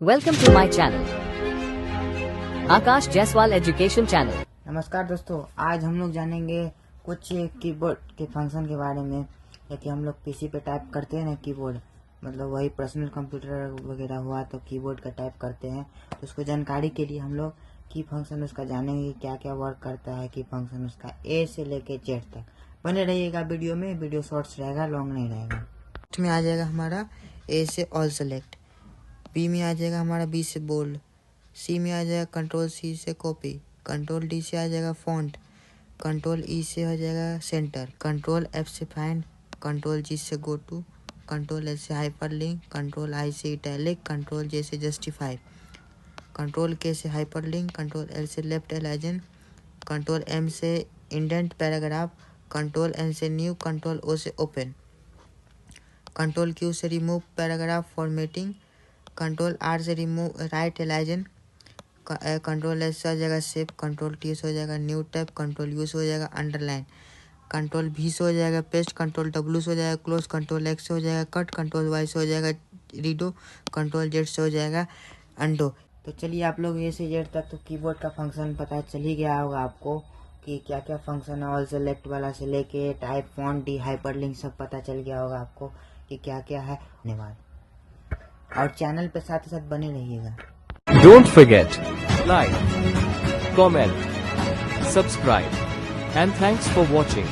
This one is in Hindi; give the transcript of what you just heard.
Welcome to my channel Akash Jaiswal education channel. नमस्कार दोस्तों, आज हम लोग जानेंगे कुछ कीबोर्ड के फंक्शन के बारे में। कि हम लोग पीसी पे टाइप करते हैं ना कीबोर्ड, मतलब वही पर्सनल कंप्यूटर वगैरह हुआ तो कीबोर्ड का टाइप करते हैं। तो उसको जानकारी के लिए हम लोग की फंक्शन उसका जानेंगे, क्या क्या वर्क करता है की फंक्शन उसका, ए से लेके जेड तक। बने रहिएगा वीडियो में, वीडियो शॉर्ट्स रहेगा, लॉन्ग नहीं रहेगा। इसमें आ जाएगा हमारा ए से ऑल सेलेक्ट, बी में आ जाएगा हमारा बी से बोल्ड, सी में आ जाएगा कंट्रोल सी से कॉपी, कंट्रोल डी से आ जाएगा फॉन्ट, कंट्रोल ई से हो जाएगा सेंटर, कंट्रोल एफ से फाइंड, कंट्रोल जी से गो टू, कंट्रोल एल से हाइपर लिंक, कंट्रोल आई से इटैलिक, कंट्रोल जे से जस्टिफाई, कंट्रोल के से हाइपर लिंक, कंट्रोल एल से लेफ्ट एलाइजन, कंट्रोल एम से इंडेंट पैराग्राफ, कंट्रोल एन से न्यू, कंट्रोल ओ से ओपन, कंट्रोल क्यू से remove paragraph formatting, control R से remove right alignment, control S से हो जाएगा सेव, कंट्रोल टी से हो जाएगा न्यू टैब, कंट्रोल यू से हो जाएगा अंडरलाइन, कंट्रोल भी से हो जाएगा पेस्ट, कंट्रोल डब्ल्यू से हो जाएगा क्लोज, कंट्रोल एक्स से हो जाएगा कट, कंट्रोल वाई से हो जाएगा रीडो, कंट्रोल जेड से हो जाएगा अंडो। तो चलिए आप लोग ए से जेड तक तो कीबोर्ड का फंक्शन पता चल ही गया होगा आपको कि क्या क्या फंक्शन है। ऑल सेलेक्ट वाला से लेके type font D hyper link सब पता चल गया होगा आपको कि क्या क्या है। धन्यवाद, और चैनल पे साथ ही साथ बने रहिएगा। Don't forget, like, comment, subscribe, and thanks for watching.